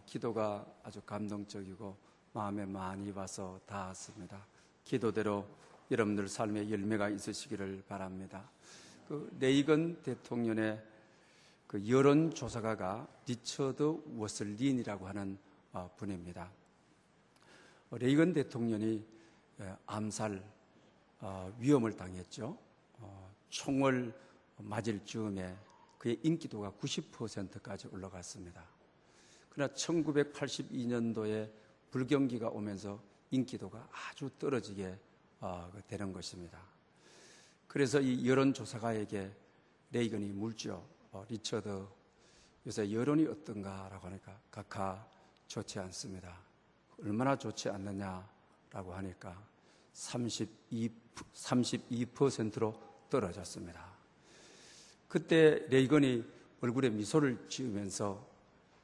기도가 아주 감동적이고 마음에 많이 와서 닿았습니다. 기도대로 여러분들 삶에 열매가 있으시기를 바랍니다. 레이건 대통령의 여론조사가가 리처드 워슬린이라고 하는 분입니다. 레이건 대통령이 암살 위험을 당했죠. 총을 맞을 즈음에 그의 인기도가 90%까지 올라갔습니다. 그러나 1982년도에 불경기가 오면서 인기도가 아주 떨어지게 되는 것입니다. 그래서 이 여론조사가에게 레이건이 묻죠. 리처드, 요새 여론이 어떤가라고 하니까 각하 좋지 않습니다. 얼마나 좋지 않느냐라고 하니까 32%로 떨어졌습니다. 그때 레이건이 얼굴에 미소를 지으면서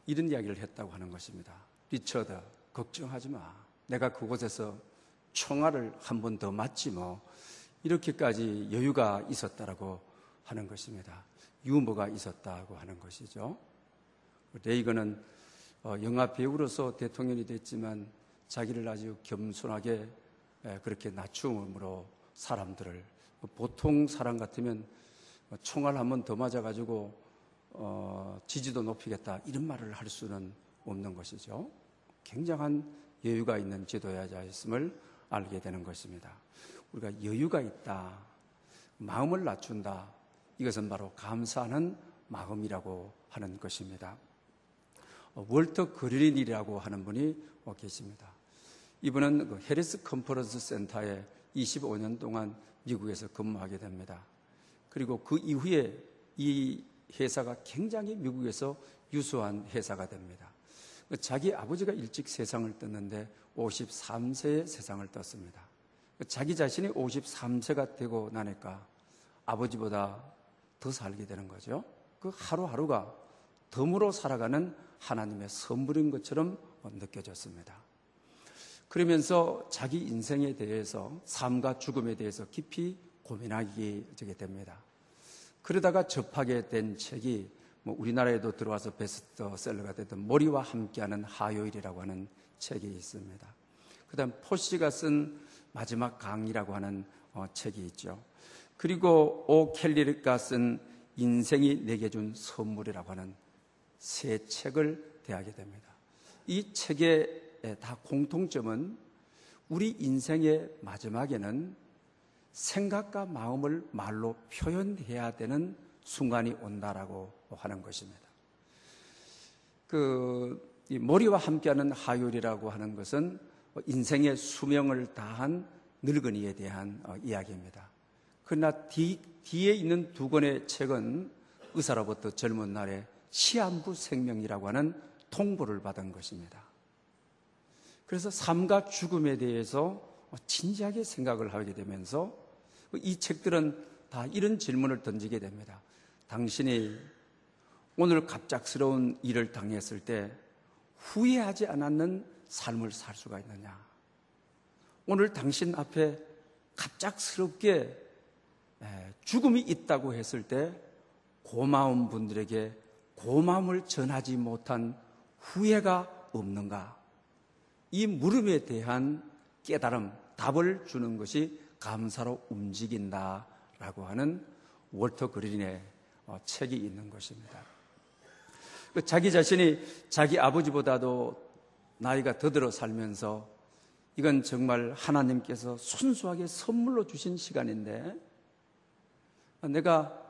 이런 이야기를 했다고 하는 것입니다. 리처드, 걱정하지 마. 내가 그곳에서 총알을 한 번 더 맞지 뭐. 이렇게까지 여유가 있었다라고 하는 것입니다. 유머가 있었다고 하는 것이죠. 레이건은 영화 배우로서 대통령이 됐지만 자기를 아주 겸손하게 그렇게 낮춤으로 사람들을, 보통 사람 같으면 총알 한 번 더 맞아가지고 지지도 높이겠다 이런 말을 할 수는 없는 것이죠. 굉장한 여유가 있는 지도자였음을 알게 되는 것입니다. 우리가 여유가 있다, 마음을 낮춘다, 이것은 바로 감사하는 마음이라고 하는 것입니다. 월터 그린이라고 하는 분이 계십니다. 이분은 해리스 컨퍼런스 센터에 25년 동안 미국에서 근무하게 됩니다. 그리고 그 이후에 이 회사가 굉장히 미국에서 유수한 회사가 됩니다. 자기 아버지가 일찍 세상을 떴는데 53세에 세상을 떴습니다. 자기 자신이 53세가 되고 나니까 아버지보다 더 살게 되는 거죠. 그 하루하루가 덤으로 살아가는 하나님의 선물인 것처럼 느껴졌습니다. 그러면서 자기 인생에 대해서, 삶과 죽음에 대해서 깊이 고민하게 됩니다. 그러다가 접하게 된 책이 우리나라에도 들어와서 베스트셀러가 됐던 머리와 함께하는 화요일이라고 하는 책이 있습니다. 그 다음 포시가 쓴 마지막 강이라고 하는 책이 있죠. 그리고 오 켈리가 쓴 인생이 내게 준 선물이라고 하는 세 책을 대하게 됩니다. 이 책의 다 공통점은 우리 인생의 마지막에는 생각과 마음을 말로 표현해야 되는 순간이 온다라고 하는 것입니다. 이 머리와 함께하는 화요일이라고 하는 것은 인생의 수명을 다한 늙은이에 대한 이야기입니다. 그러나 뒤에 있는 두 권의 책은 의사로부터 젊은 날에 시한부 생명이라고 하는 통보를 받은 것입니다. 그래서 삶과 죽음에 대해서 진지하게 생각을 하게 되면서 이 책들은 다 이런 질문을 던지게 됩니다. 당신이 오늘 갑작스러운 일을 당했을 때 후회하지 않았는 삶을 살 수가 있느냐? 오늘 당신 앞에 갑작스럽게 죽음이 있다고 했을 때 고마운 분들에게 고마움을 전하지 못한 후회가 없는가? 이 물음에 대한 깨달음, 답을 주는 것이 감사로 움직인다라고 하는 월터 그린의 책이 있는 것입니다. 자기 자신이 자기 아버지보다도 나이가 더 들어 살면서 이건 정말 하나님께서 순수하게 선물로 주신 시간인데 내가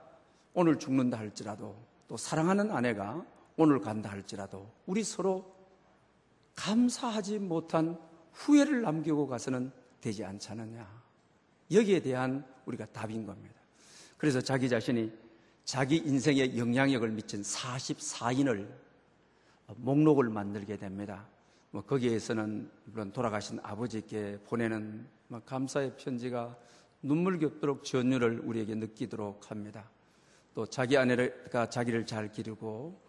오늘 죽는다 할지라도 또 사랑하는 아내가 오늘 간다 할지라도 우리 서로 감사하지 못한 후회를 남기고 가서는 되지 않지 않느냐. 여기에 대한 우리가 답인 겁니다. 그래서 자기 자신이 자기 인생에 영향력을 미친 44인을 목록을 만들게 됩니다. 거기에서는 물론 돌아가신 아버지께 보내는 감사의 편지가 눈물겹도록 전율을 우리에게 느끼도록 합니다. 또 자기 아내가 자기를 잘 기르고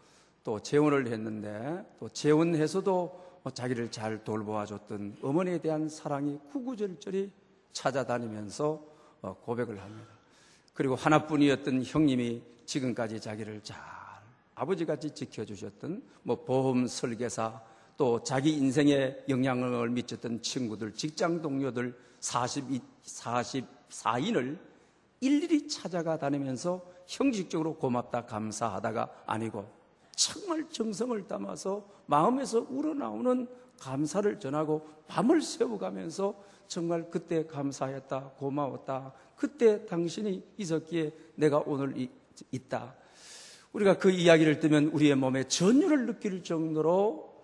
또 재혼을 했는데 또 재혼해서도 자기를 잘 돌보아줬던 어머니에 대한 사랑이 구구절절히 찾아다니면서 고백을 합니다. 그리고 하나뿐이었던 형님이 지금까지 자기를 잘 아버지같이 지켜주셨던 보험 설계사, 또 자기 인생에 영향을 미쳤던 친구들, 직장 동료들 44인을 일일이 찾아가 다니면서 형식적으로 고맙다 감사하다가 아니고 정말 정성을 담아서 마음에서 우러나오는 감사를 전하고 밤을 새워가면서 정말 그때 감사했다, 고마웠다, 그때 당신이 있었기에 내가 오늘 있다. 우리가 그 이야기를 들으면 우리의 몸에 전율을 느낄 정도로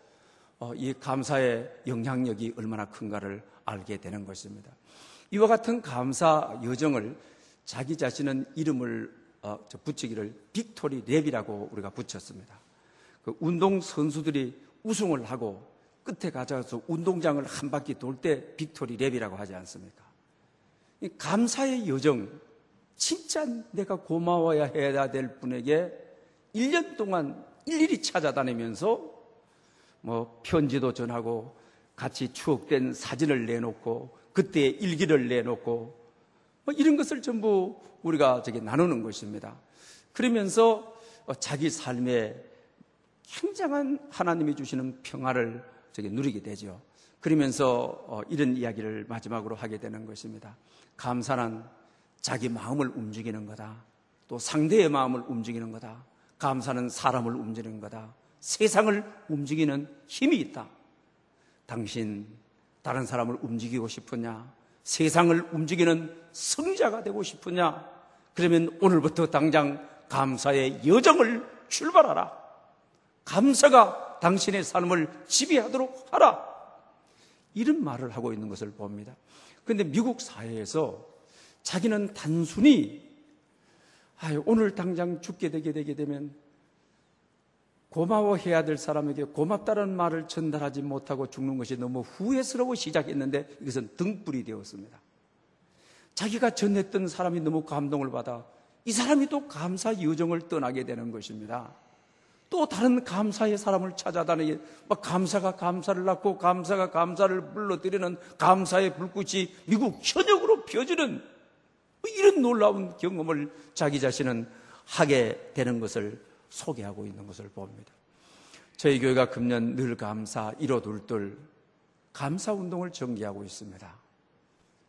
이 감사의 영향력이 얼마나 큰가를 알게 되는 것입니다. 이와 같은 감사 여정을 자기 자신은 이름을 붙이기를 빅토리 랩이라고 우리가 붙였습니다. 그 운동 선수들이 우승을 하고 끝에 가져가서 운동장을 한 바퀴 돌 때 빅토리 랩이라고 하지 않습니까? 이 감사의 여정, 진짜 내가 고마워야 해야 될 분에게 1년 동안 일일이 찾아다니면서 편지도 전하고 같이 추억된 사진을 내놓고 그때의 일기를 내놓고 이런 것을 전부 우리가 나누는 것입니다. 그러면서 자기 삶에 굉장한 하나님이 주시는 평화를 누리게 되죠. 그러면서 이런 이야기를 마지막으로 하게 되는 것입니다. 감사는 자기 마음을 움직이는 거다. 또 상대의 마음을 움직이는 거다. 감사는 사람을 움직이는 거다. 세상을 움직이는 힘이 있다. 당신 다른 사람을 움직이고 싶으냐? 세상을 움직이는 성자가 되고 싶으냐? 그러면 오늘부터 당장 감사의 여정을 출발하라. 감사가 당신의 삶을 지배하도록 하라. 이런 말을 하고 있는 것을 봅니다. 그런데 미국 사회에서 자기는 단순히 오늘 당장 죽게 되게 되면 고마워해야 될 사람에게 고맙다는 말을 전달하지 못하고 죽는 것이 너무 후회스러워 시작했는데 이것은 등불이 되었습니다. 자기가 전했던 사람이 너무 감동을 받아 이 사람이 또 감사 여정을 떠나게 되는 것입니다. 또 다른 감사의 사람을 찾아다니게 감사가 감사를 낳고 감사가 감사를 불러들이는 감사의 불꽃이 미국 전역으로 펴지는 이런 놀라운 경험을 자기 자신은 하게 되는 것을 소개하고 있는 것을 봅니다. 저희 교회가 금년 늘 감사 1호둘둘 감사 운동을 전개하고 있습니다.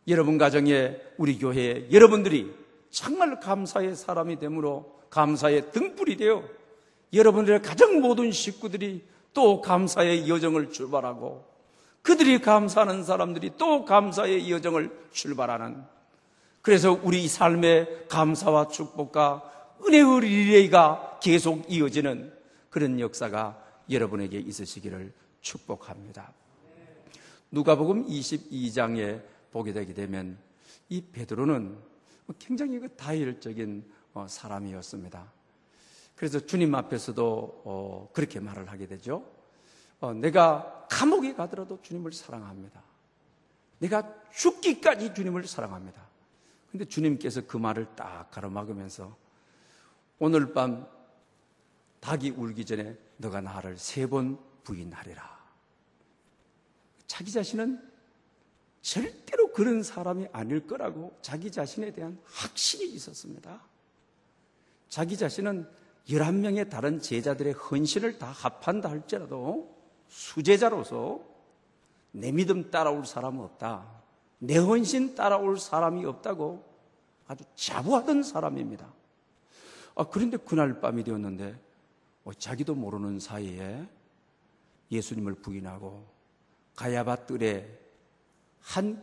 여러분 가정에 우리 교회에 여러분들이 정말 감사의 사람이 되므로 감사의 등불이 되어 여러분들의 가장 모든 식구들이 또 감사의 여정을 출발하고 그들이 감사하는 사람들이 또 감사의 여정을 출발하는, 그래서 우리 삶의 감사와 축복과 은혜의 리레이가 계속 이어지는 그런 역사가 여러분에게 있으시기를 축복합니다. 누가복음 22장에 보게 되게 되면 이 베드로는 굉장히 다혈적인 사람이었습니다. 그래서 주님 앞에서도 그렇게 말을 하게 되죠. 내가 감옥에 가더라도 주님을 사랑합니다. 내가 죽기까지 주님을 사랑합니다. 그런데 주님께서 그 말을 딱 가로막으면서 오늘 밤 닭이 울기 전에 너가 나를 3번 부인하리라. 자기 자신은 절대로 그런 사람이 아닐 거라고 자기 자신에 대한 확신이 있었습니다. 자기 자신은 11명의 다른 제자들의 헌신을 다 합한다 할지라도 수제자로서 내 믿음 따라올 사람은 없다, 내 헌신 따라올 사람이 없다고 아주 자부하던 사람입니다. 그런데 그날 밤이 되었는데 자기도 모르는 사이에 예수님을 부인하고 가야바 뜰에 한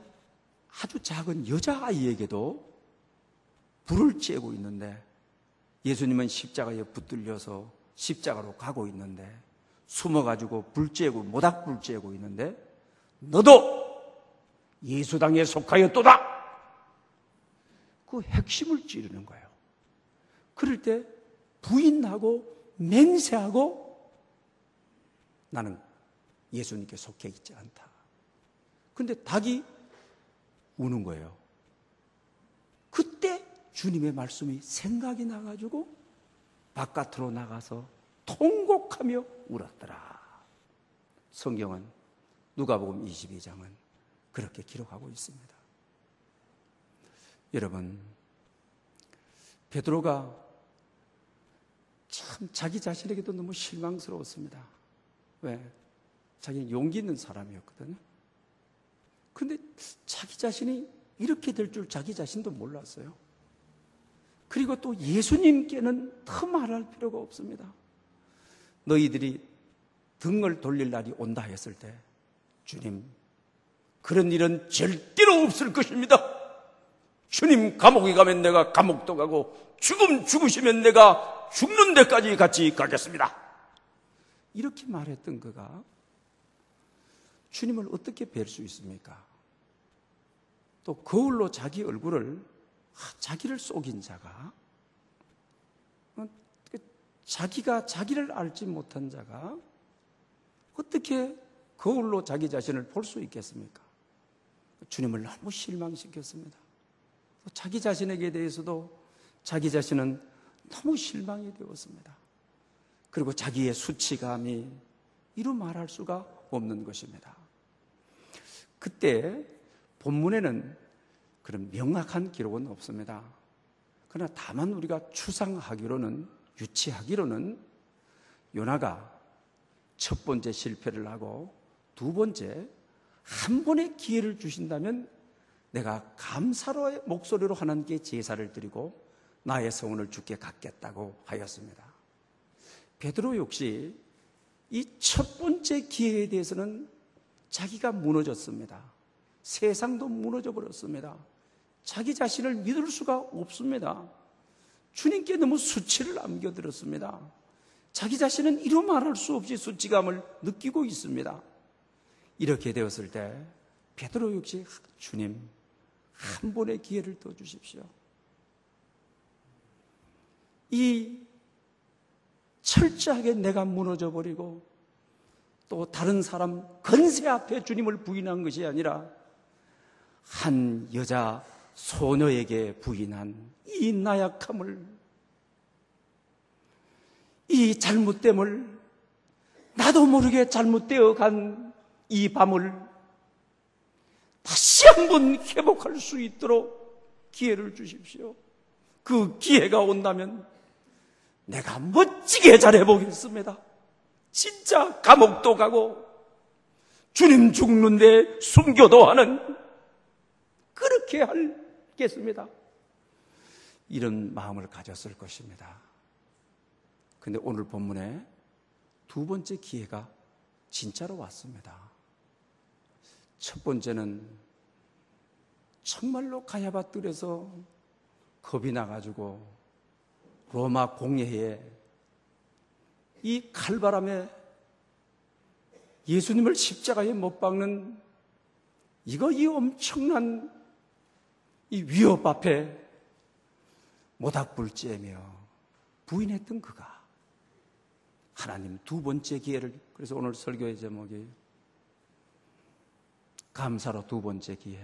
아주 작은 여자아이에게도 불을 쬐고 있는데 예수님은 십자가에 붙들려서 십자가로 가고 있는데 숨어가지고 불 쬐고 모닥불 쬐고 있는데 너도 예수당에 속하였도다. 그 핵심을 찌르는 거예요. 그럴 때 부인하고 맹세하고 나는 예수님께 속해 있지 않다. 그런데 닭이 우는 거예요. 그때 주님의 말씀이 생각이 나가지고 바깥으로 나가서 통곡하며 울었더라. 성경은 누가복음 22장은 그렇게 기록하고 있습니다. 여러분, 베드로가 참 자기 자신에게도 너무 실망스러웠습니다. 왜? 자기는 용기 있는 사람이었거든요. 근데 자기 자신이 이렇게 될 줄 자기 자신도 몰랐어요. 그리고 또 예수님께는 더 말할 필요가 없습니다. 너희들이 등을 돌릴 날이 온다 했을 때, 주님, 그런 일은 절대로 없을 것입니다. 주님 감옥에 가면 내가 감옥도 가고 죽으시면 내가 죽는 데까지 같이 가겠습니다. 이렇게 말했던 그가 주님을 어떻게 뵐 수 있습니까? 또 거울로 자기 얼굴을, 자기를 속인 자가, 자기가 자기를 알지 못한 자가 어떻게 거울로 자기 자신을 볼 수 있겠습니까? 주님을 너무 실망시켰습니다. 자기 자신에게 대해서도 자기 자신은 너무 실망이 되었습니다. 그리고 자기의 수치감이 이루 말할 수가 없는 것입니다. 그때 본문에는 그런 명확한 기록은 없습니다. 그러나 다만 우리가 추상하기로는, 유치하기로는 요나가 첫 번째 실패를 하고 두 번째, 한 번의 기회를 주신다면 내가 감사로의 목소리로 하나님께 제사를 드리고 나의 성원을 주께 갚겠다고 하였습니다. 베드로 역시 이 첫 번째 기회에 대해서는 자기가 무너졌습니다. 세상도 무너져 버렸습니다. 자기 자신을 믿을 수가 없습니다. 주님께 너무 수치를 안겨들었습니다. 자기 자신은 이루 말할 수 없이 수치감을 느끼고 있습니다. 이렇게 되었을 때 베드로 역시 주님, 한 번의 기회를 더 주십시오. 이 철저하게 내가 무너져 버리고 또 다른 사람 건세 앞에 주님을 부인한 것이 아니라 한 여자 소녀에게 부인한 이 나약함을, 이 잘못됨을, 나도 모르게 잘못되어 간 이 밤을 다시 한번 회복할 수 있도록 기회를 주십시오. 그 기회가 온다면 내가 멋지게 잘해보겠습니다. 진짜 감옥도 가고 주님 죽는데 순교도 하는, 그렇게 하겠습니다. 이런 마음을 가졌을 것입니다. 그런데 오늘 본문에 두 번째 기회가 진짜로 왔습니다. 첫 번째는 정말로 가야바 뜰에서 겁이 나가지고 로마 공회에 이 칼바람에 예수님을 십자가에 못 박는 이 엄청난 이 위협 앞에 모닥불 쬐며 부인했던 그가 하나님 두 번째 기회를, 그래서 오늘 설교의 제목이 감사로 두 번째 기회,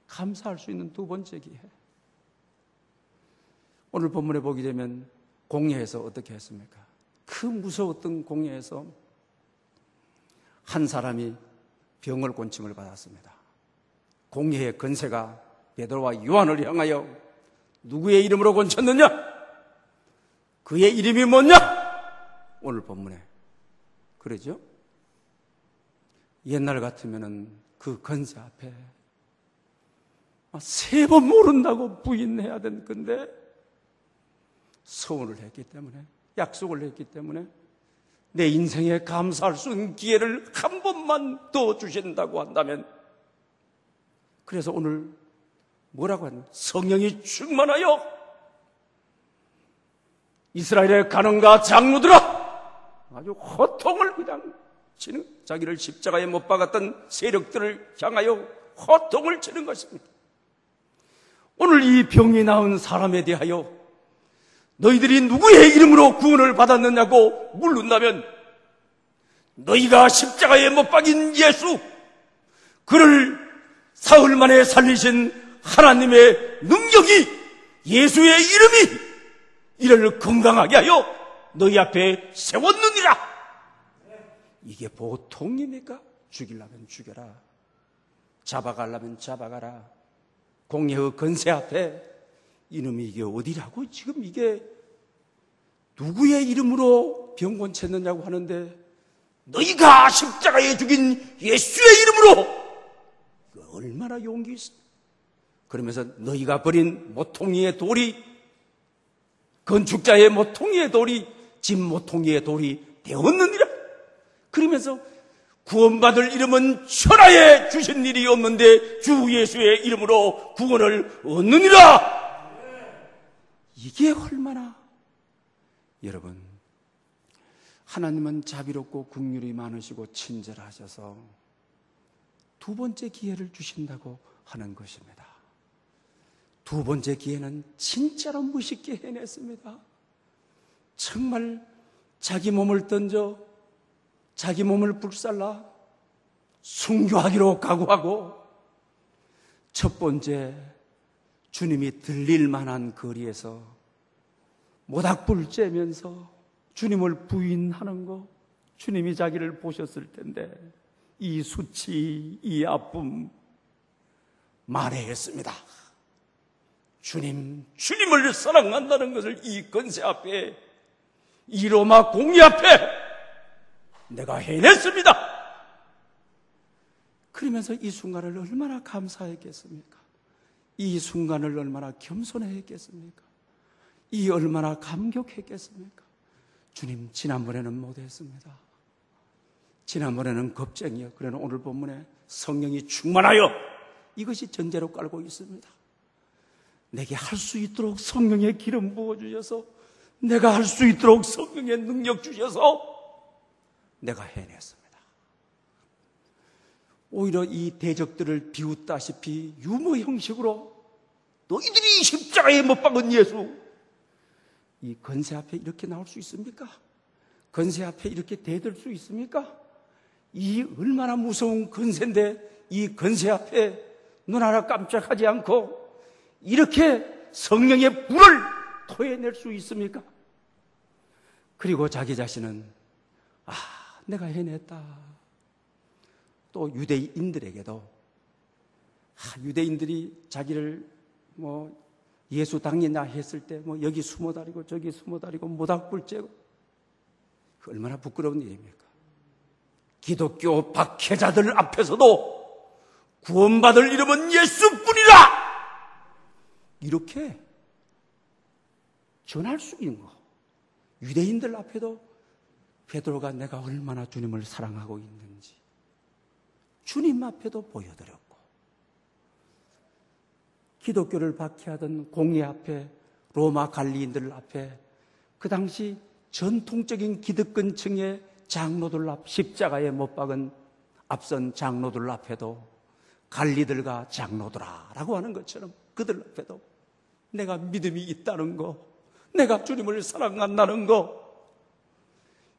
감사할 수 있는 두 번째 기회. 오늘 본문에 보게 되면 공회에서 어떻게 했습니까? 그 무서웠던 공회에서 한 사람이 병을 곤침을 받았습니다. 공회의 권세가 베드로와 요한을 향하여 누구의 이름으로 곤쳤느냐? 그의 이름이 뭐냐? 오늘 본문에 그러죠? 옛날 같으면은 그 권세 앞에 세 번 모른다고 부인해야 된 건데 서원을 했기 때문에, 약속을 했기 때문에 내 인생에 감사할 수 있는 기회를 한 번만 더 주신다고 한다면, 그래서 오늘 뭐라고 하냐? 성령이 충만하여 이스라엘의 간원과 장로들아, 아주 호통을 그냥 치는, 자기를 십자가에 못 박았던 세력들을 향하여 호통을 치는 것입니다. 오늘 이 병이 나은 사람에 대하여 너희들이 누구의 이름으로 구원을 받았느냐고 물른다면 너희가 십자가에 못 박인 예수, 그를 사흘 만에 살리신 하나님의 능력이, 예수의 이름이 이를 건강하게 하여 너희 앞에 세웠느니라. 이게 보통입니까? 죽이려면 죽여라, 잡아가려면 잡아가라. 공회의 권세 앞에 이놈이 이게 어디라고 지금 이게 누구의 이름으로 병 고쳤느냐고 하는데 너희가 십자가에 죽인 예수의 이름으로. 얼마나 용기 있어. 그러면서 너희가 버린 모퉁이의 돌이, 건축자의 모퉁이의 돌이 집 모퉁이의 돌이 되었느니라. 그러면서 구원받을 이름은 천하에 주신 일이 없는데 주 예수의 이름으로 구원을 얻느니라. 이게 얼마나, 여러분, 하나님은 자비롭고 긍휼이 많으시고 친절하셔서 두 번째 기회를 주신다고 하는 것입니다. 두 번째 기회는 진짜로 멋있게 해냈습니다. 정말 자기 몸을 던져 자기 몸을 불살라 순교하기로 각오하고 첫 번째 주님이 들릴 만한 거리에서 모닥불 쬐면서 주님을 부인하는 거, 주님이 자기를 보셨을 텐데 이 수치, 이 아픔 만회했습니다. 주님을 사랑한다는 것을 이 건세 앞에, 이 로마 공의 앞에 내가 해냈습니다. 그러면서 이 순간을 얼마나 감사했겠습니까? 이 순간을 얼마나 겸손했겠습니까? 이 얼마나 감격했겠습니까? 주님, 지난번에는 못했습니다. 지난번에는 겁쟁이요. 그러나 오늘 본문에 성령이 충만하여 이것이 전제로 깔고 있습니다. 내게 할 수 있도록 성령의 기름 부어주셔서, 내가 할 수 있도록 성령의 능력 주셔서 내가 해냈습니다. 오히려 이 대적들을 비웃다시피 유머 형식으로 너희들이 십자가에 못 박은 예수, 이 건세 앞에 이렇게 나올 수 있습니까? 건세 앞에 이렇게 대들 수 있습니까? 이 얼마나 무서운 건세인데 이 건세 앞에 눈 하나 깜짝하지 않고 이렇게 성령의 불을 토해낼 수 있습니까? 그리고 자기 자신은 내가 해냈다. 또 유대인들에게도 유대인들이 자기를 예수 당이나 했을 때 여기 숨어다니고 저기 숨어다니고 모닥불 쬐고 얼마나 부끄러운 일입니까? 기독교 박해자들 앞에서도 구원받을 이름은 예수뿐이라 이렇게 전할 수 있는 거. 유대인들 앞에도 베드로가 내가 얼마나 주님을 사랑하고 있는지 주님 앞에도 보여드렸고, 기독교를 박해하던 공회 앞에, 로마 관리인들 앞에, 그 당시 전통적인 기득권층의 장로들 앞, 십자가에 못 박은 앞선 장로들 앞에도 관리들과 장로들아라고 하는 것처럼 그들 앞에도 내가 믿음이 있다는 거, 내가 주님을 사랑한다는 거,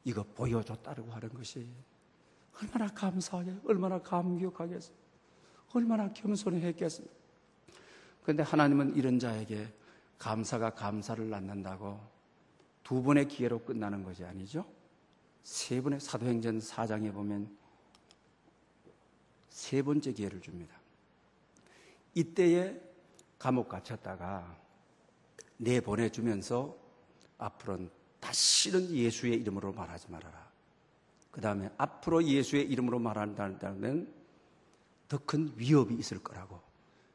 이거 보여줬다고 하는 것이 얼마나 감사하게, 얼마나 감격하겠습니까? 얼마나 겸손했겠습니까? 그런데 하나님은 이런 자에게 감사가 감사를 낳는다고 두 번의 기회로 끝나는 것이 아니죠. 세 번의, 사도행전 4장에 보면 세 번째 기회를 줍니다. 이때에 감옥 갇혔다가 내보내주면서 앞으로는 다시는 예수의 이름으로 말하지 말아라. 그 다음에 앞으로 예수의 이름으로 말한다면 더 큰 위협이 있을 거라고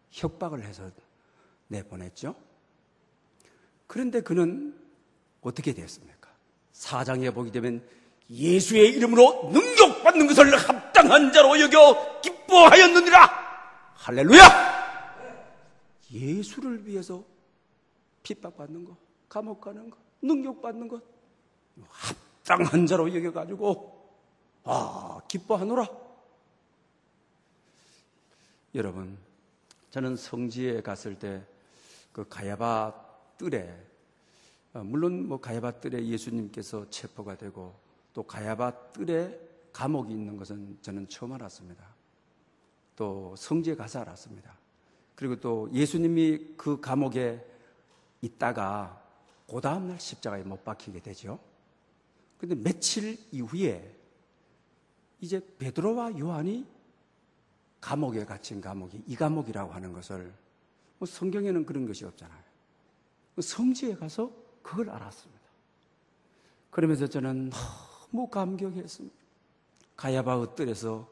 협박을 해서 내보냈죠. 그런데 그는 어떻게 됐습니까? 4장에 보게 되면 예수의 이름으로 능력받는 것을 합당한 자로 여겨 기뻐하였느니라. 할렐루야! 예수를 위해서 핍박받는 것, 감옥 가는 것, 능력받는 것 합당한 자로 여겨가지고 기뻐하노라. 여러분, 저는 성지에 갔을 때 그 가야바 뜰에, 물론 가야바 뜰에 예수님께서 체포가 되고 또 가야바 뜰에 감옥이 있는 것은 저는 처음 알았습니다. 또 성지에 가서 알았습니다. 그리고 또 예수님이 그 감옥에 있다가 그 다음날 십자가에 못 박히게 되죠. 그런데 며칠 이후에 이제 베드로와 요한이 감옥에 갇힌 감옥이 이 감옥이라고 하는 것을, 성경에는 그런 것이 없잖아요. 성지에 가서 그걸 알았습니다. 그러면서 저는 너무 감격했습니다. 가야바 엇들에서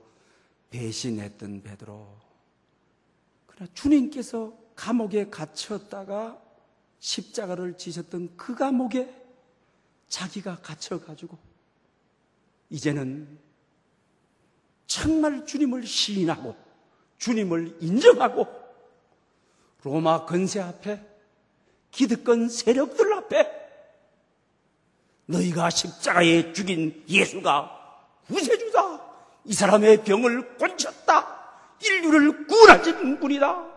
배신했던 베드로, 그러나 주님께서 감옥에 갇혔다가 십자가를 지셨던 그 감옥에 자기가 갇혀가지고 이제는 정말 주님을 시인하고 주님을 인정하고 로마 권세 앞에, 기득권 세력들 앞에 너희가 십자가에 죽인 예수가 구세주다, 이 사람의 병을 고쳤다, 인류를 구원하신 분이다,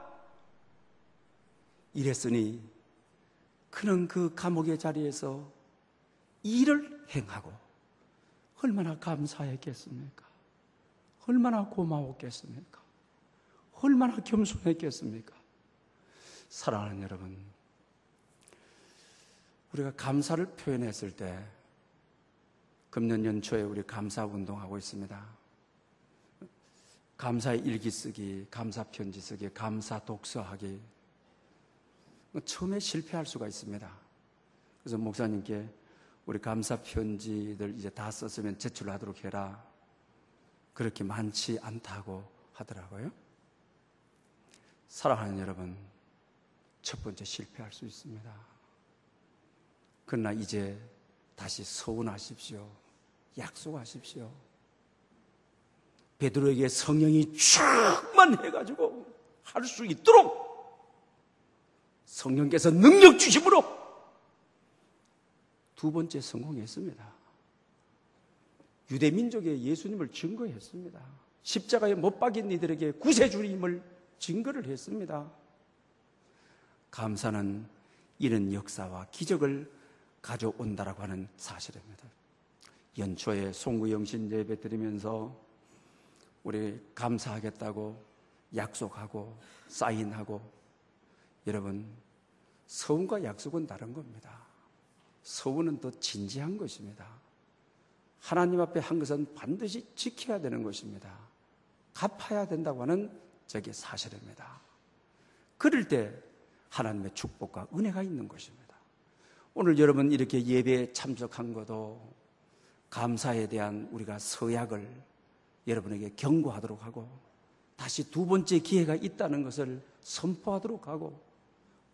이랬으니 그는 그 감옥의 자리에서 일을 행하고 얼마나 감사했겠습니까? 얼마나 고마웠겠습니까? 얼마나 겸손했겠습니까? 사랑하는 여러분, 우리가 감사를 표현했을 때 금년 연초에 우리 감사 운동하고 있습니다. 감사의 일기 쓰기, 감사 편지 쓰기, 감사 독서하기. 처음에 실패할 수가 있습니다. 그래서 목사님께 우리 감사 편지들 이제 다 썼으면 제출하도록 해라, 그렇게 많지 않다고 하더라고요. 사랑하는 여러분, 첫 번째 실패할 수 있습니다. 그러나 이제 다시 서운하십시오. 약속하십시오. 베드로에게 성령이 충만해가지고 할 수 있도록 성령께서 능력 주심으로 두 번째 성공했습니다. 유대민족에 예수님을 증거했습니다. 십자가에 못 박인 이들에게 구세주님을 증거를 했습니다. 감사는 이런 역사와 기적을 가져온다라고 하는 사실입니다. 연초에 송구영신 예배 드리면서 우리 감사하겠다고 약속하고 사인하고, 여러분, 서운과 약속은 다른 겁니다. 서운은 더 진지한 것입니다. 하나님 앞에 한 것은 반드시 지켜야 되는 것입니다. 갚아야 된다고 하는 저게 사실입니다. 그럴 때 하나님의 축복과 은혜가 있는 것입니다. 오늘 여러분 이렇게 예배에 참석한 것도 감사에 대한 우리가 서약을 여러분에게 경고하도록 하고, 다시 두 번째 기회가 있다는 것을 선포하도록 하고,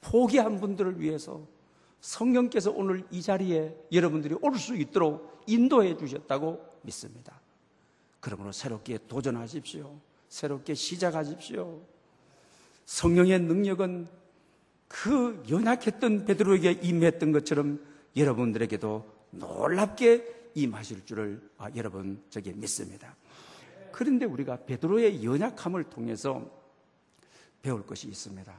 포기한 분들을 위해서 성령께서 오늘 이 자리에 여러분들이 올 수 있도록 인도해 주셨다고 믿습니다. 그러므로 새롭게 도전하십시오. 새롭게 시작하십시오. 성령의 능력은 그 연약했던 베드로에게 임했던 것처럼 여러분들에게도 놀랍게 임하실 줄을 여러분 저기 믿습니다. 그런데 우리가 베드로의 연약함을 통해서 배울 것이 있습니다.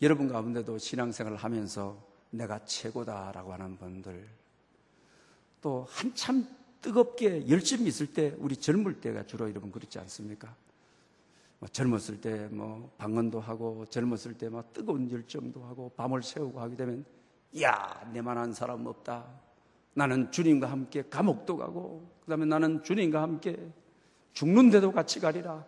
여러분 가운데도 신앙생활을 하면서 내가 최고다라고 하는 분들, 또 한참 뜨겁게 열심히 있을 때, 우리 젊을 때가 주로 여러분 그렇지 않습니까? 젊었을 때 방언도 하고, 젊었을 때 뜨거운 열정도 하고, 밤을 새우고 하게 되면, 야, 내만한 사람 없다. 나는 주님과 함께 감옥도 가고, 그 다음에 나는 주님과 함께 죽는데도 같이 가리라.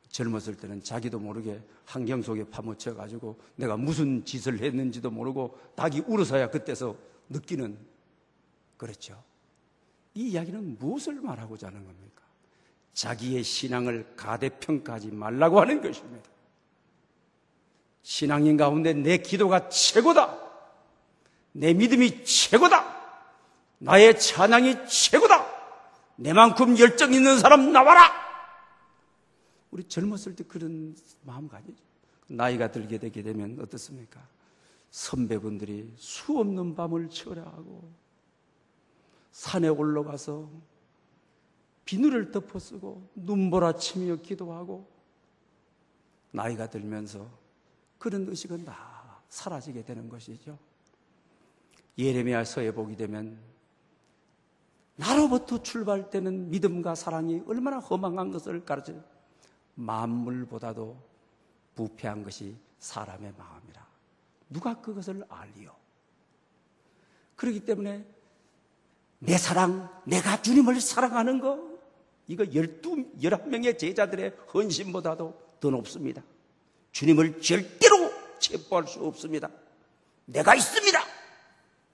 젊었을 때는 자기도 모르게 환경 속에 파묻혀가지고 내가 무슨 짓을 했는지도 모르고 닭이 울어서야 그때서 느끼는, 그렇죠. 이 이야기는 무엇을 말하고자 하는 겁니까? 자기의 신앙을 가대평가하지 말라고 하는 것입니다. 신앙인 가운데 내 기도가 최고다, 내 믿음이 최고다, 나의 찬양이 최고다, 내만큼 열정 있는 사람 나와라. 우리 젊었을 때 그런 마음 가지죠. 나이가 들게 되게 되면 어떻습니까? 선배분들이 수없는 밤을 철야하고 산에 올라가서 비늘을 덮어 쓰고 눈보라치며 기도하고, 나이가 들면서 그런 의식은 다 사라지게 되는 것이죠. 예레미야서에 보게 되면 나로부터 출발되는 믿음과 사랑이 얼마나 허망한 것을 가르쳐요. 만물보다도 부패한 것이 사람의 마음이라 누가 그것을 알리요. 그렇기 때문에 내 사랑, 내가 주님을 사랑하는 거, 이거 11명의 제자들의 헌신보다도 더 높습니다. 주님을 절대로 체포할 수 없습니다. 내가 있습니다,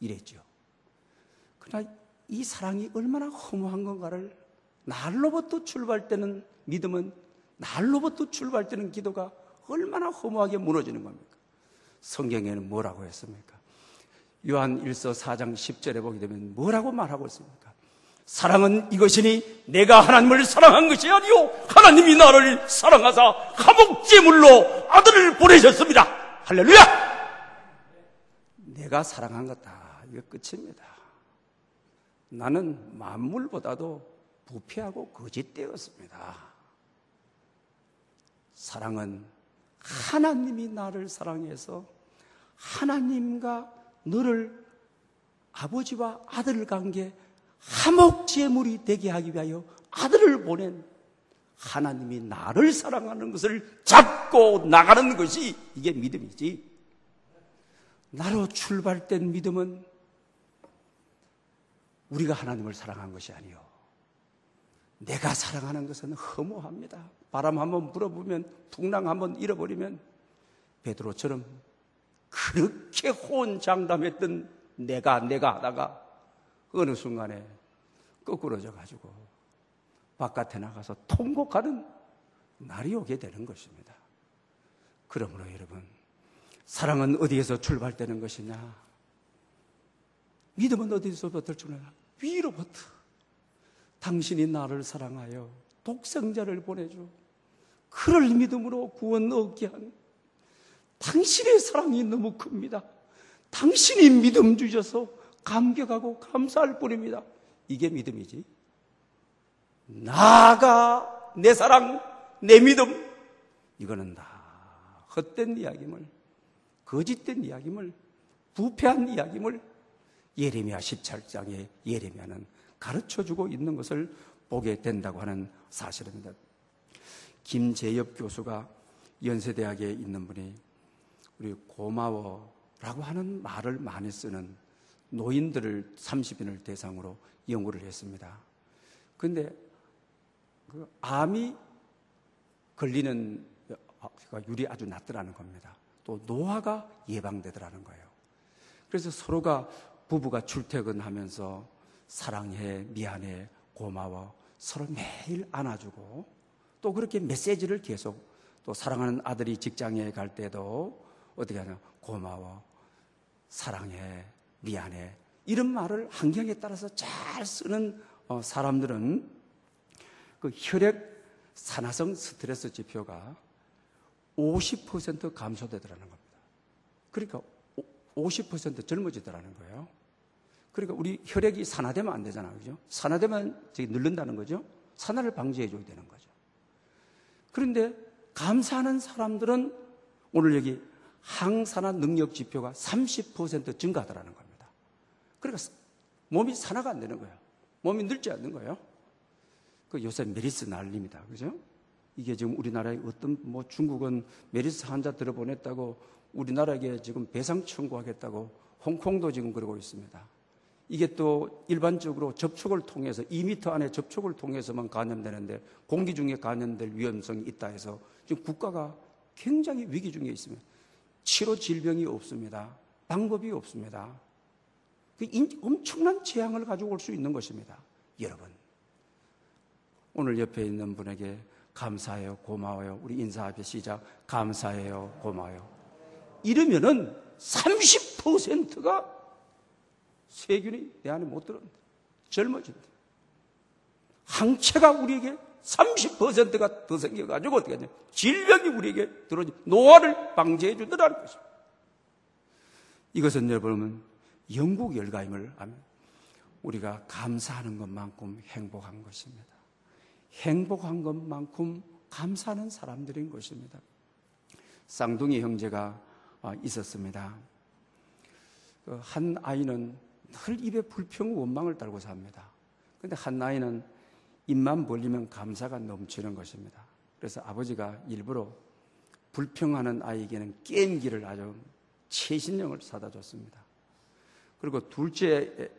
이랬죠. 그러나 이 사랑이 얼마나 허무한 건가를 날로부터 출발되는 믿음은, 날로부터 출발되는 기도가 얼마나 허무하게 무너지는 겁니까? 성경에는 뭐라고 했습니까? 요한 1서 4장 10절에 보게 되면 뭐라고 말하고 있습니까? 사랑은 이것이니 내가 하나님을 사랑한 것이 아니요 하나님이 나를 사랑하사 화목제물로 아들을 보내셨습니다. 할렐루야! 내가 사랑한 거다. 이거 끝입니다. 나는 만물보다도 부패하고 거짓되었습니다. 사랑은 하나님이 나를 사랑해서 하나님과 너를 아버지와 아들 관계 화목제물이 되게 하기 위하여 아들을 보낸 하나님이 나를 사랑하는 것을 잡고 나가는 것이 이게 믿음이지. 나로 출발된 믿음은 우리가 하나님을 사랑한 것이 아니요 내가 사랑하는 것은 허무합니다. 바람 한번 불어보면, 풍랑 한번 잃어버리면 베드로처럼 그렇게 호언장담했던 내가 하다가 어느 순간에 거꾸러져 가지고 바깥에 나가서 통곡하는 날이 오게 되는 것입니다. 그러므로 여러분, 사랑은 어디에서 출발되는 것이냐? 믿음은 어디서부터 출발하냐? 위로부터. 당신이 나를 사랑하여 독생자를 보내줘 그를 믿음으로 구원 얻게 한 당신의 사랑이 너무 큽니다. 당신이 믿음 주셔서 감격하고 감사할 뿐입니다. 이게 믿음이지. 나가 내 사랑, 내 믿음, 이거는 다 헛된 이야기임을, 거짓된 이야기임을, 부패한 이야기임을 예레미야 17장에 예레미야는 가르쳐주고 있는 것을 보게 된다고 하는 사실입니다. 김재엽 교수가 연세대학에 있는 분이 우리 고마워라고 하는 말을 많이 쓰는 노인들을 30인을 대상으로 연구를 했습니다. 그런데 그 암이 걸리는 율이 아주 낮더라는 겁니다. 또 노화가 예방되더라는 거예요. 그래서 서로가 부부가 출퇴근하면서 사랑해, 미안해, 고마워 서로 매일 안아주고 또 그렇게 메시지를 계속 또 사랑하는 아들이 직장에 갈 때도 어떻게 하냐, 고마워, 사랑해, 미안해 이런 말을 환경에 따라서 잘 쓰는 사람들은 그 혈액 산화성 스트레스 지표가 50% 감소되더라는 겁니다. 그러니까 50% 젊어지더라는 거예요. 그러니까 우리 혈액이 산화되면 안 되잖아요. 그죠? 산화되면 저기 늘른다는 거죠. 산화를 방지해 줘야 되는 거죠. 그런데 감사하는 사람들은 오늘 여기 항산화 능력 지표가 30% 증가하더라는 겁니다. 그러니까 몸이 산화가 안 되는 거예요. 몸이 늙지 않는 거예요. 그 요새 메리스 난립니다. 그죠? 이게 지금 우리나라에 어떤 중국은 메리스 환자 들어보냈다고 우리나라에게 지금 배상 청구하겠다고 홍콩도 지금 그러고 있습니다. 이게 또 일반적으로 접촉을 통해서 2m 안에 접촉을 통해서만 감염되는데 공기 중에 감염될 위험성이 있다 해서 지금 국가가 굉장히 위기 중에 있습니다. 치료 질병이 없습니다. 방법이 없습니다. 엄청난 재앙을 가지고 올 수 있는 것입니다. 여러분, 오늘 옆에 있는 분에게 감사해요, 고마워요. 우리 인사합시다. 시작. 감사해요, 고마워요. 이러면은 30%가 세균이 내 안에 못 들어온다. 젊어진다. 항체가 우리에게 30%가 더 생겨가지고 어떻게 하냐. 질병이 우리에게 들어오지. 노화를 방지해 주더라는 것입니다. 이것은 여러분 영국 열가임을 하면 우리가 감사하는 것만큼 행복한 것입니다. 행복한 것만큼 감사하는 사람들인 것입니다. 쌍둥이 형제가 있었습니다. 한 아이는 늘 입에 불평 원망을 달고 삽니다. 그런데 한 아이는 입만 벌리면 감사가 넘치는 것입니다. 그래서 아버지가 일부러 불평하는 아이에게는 게임기를 아주 최신형을 사다 줬습니다. 그리고 둘째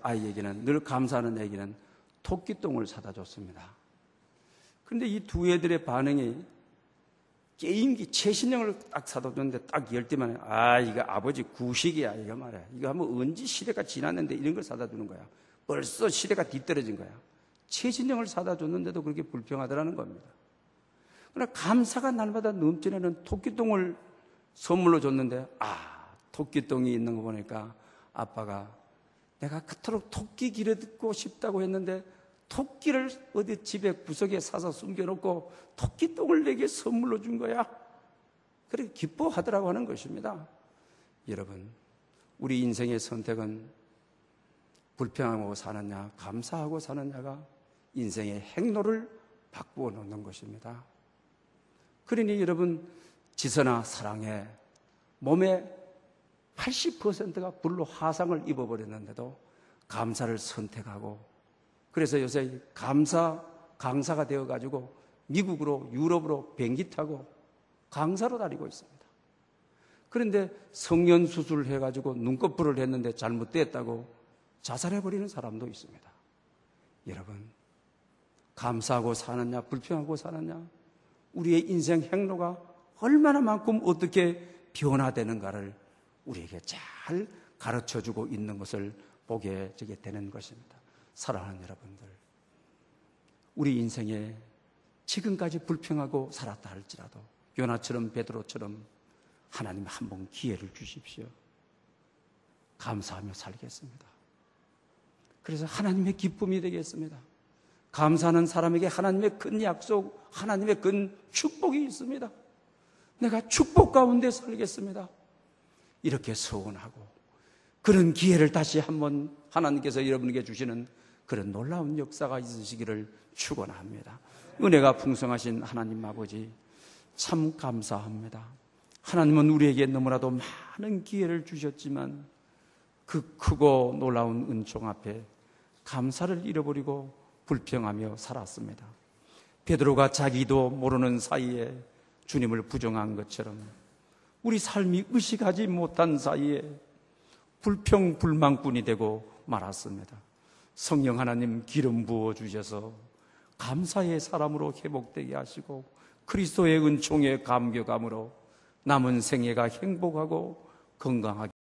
아이에게는, 늘 감사하는 애에게는 토끼똥을 사다 줬습니다. 그런데 이 두 애들의 반응이 게임기 최신형을 딱 사다 줬는데 딱 열 때만 이거 아버지 구식이야 이거 말이야. 이거 하면 언제 시대가 지났는데 이런 걸 사다 주는 거야. 벌써 시대가 뒤떨어진 거야. 최신형을 사다 줬는데도 그렇게 불평하더라는 겁니다. 그러나 감사가 날마다 넘치는 토끼똥을 선물로 줬는데 토끼똥이 있는 거 보니까 아빠가 내가 그토록 토끼 기를 듣고 싶다고 했는데 토끼를 어디 집에 구석에 사서 숨겨놓고 토끼똥을 내게 선물로 준 거야. 그렇게 기뻐하더라고 하는 것입니다. 여러분, 우리 인생의 선택은 불평하고 사느냐 감사하고 사느냐가 인생의 행로를 바꾸어 놓는 것입니다. 그러니 여러분, 지선아 사랑해. 몸의 80%가 불로 화상을 입어버렸는데도 감사를 선택하고, 그래서 요새 강사가 되어가지고 미국으로 유럽으로 비행기 타고 강사로 다니고 있습니다. 그런데 성년 수술을 해가지고 눈꺼풀을 했는데 잘못됐다고 자살해버리는 사람도 있습니다. 여러분, 감사하고 사느냐 불평하고 사느냐, 우리의 인생 행로가 얼마나 만큼 어떻게 변화되는가를 우리에게 잘 가르쳐주고 있는 것을 보게 되는 것입니다. 사랑하는 여러분들, 우리 인생에 지금까지 불평하고 살았다 할지라도 요나처럼 베드로처럼 하나님 한 번 기회를 주십시오. 감사하며 살겠습니다. 그래서 하나님의 기쁨이 되겠습니다. 감사하는 사람에게 하나님의 큰 약속, 하나님의 큰 축복이 있습니다. 내가 축복 가운데 살겠습니다. 이렇게 소원하고 그런 기회를 다시 한번 하나님께서 여러분에게 주시는 그런 놀라운 역사가 있으시기를 축원합니다. 은혜가 풍성하신 하나님 아버지, 참 감사합니다. 하나님은 우리에게 너무나도 많은 기회를 주셨지만 그 크고 놀라운 은총 앞에 감사를 잃어버리고 불평하며 살았습니다. 베드로가 자기도 모르는 사이에 주님을 부정한 것처럼 우리 삶이 의식하지 못한 사이에 불평 불만꾼이 되고 말았습니다. 성령 하나님 기름 부어 주셔서 감사의 사람으로 회복되게 하시고 그리스도의 은총에 감격함으로 남은 생애가 행복하고 건강하게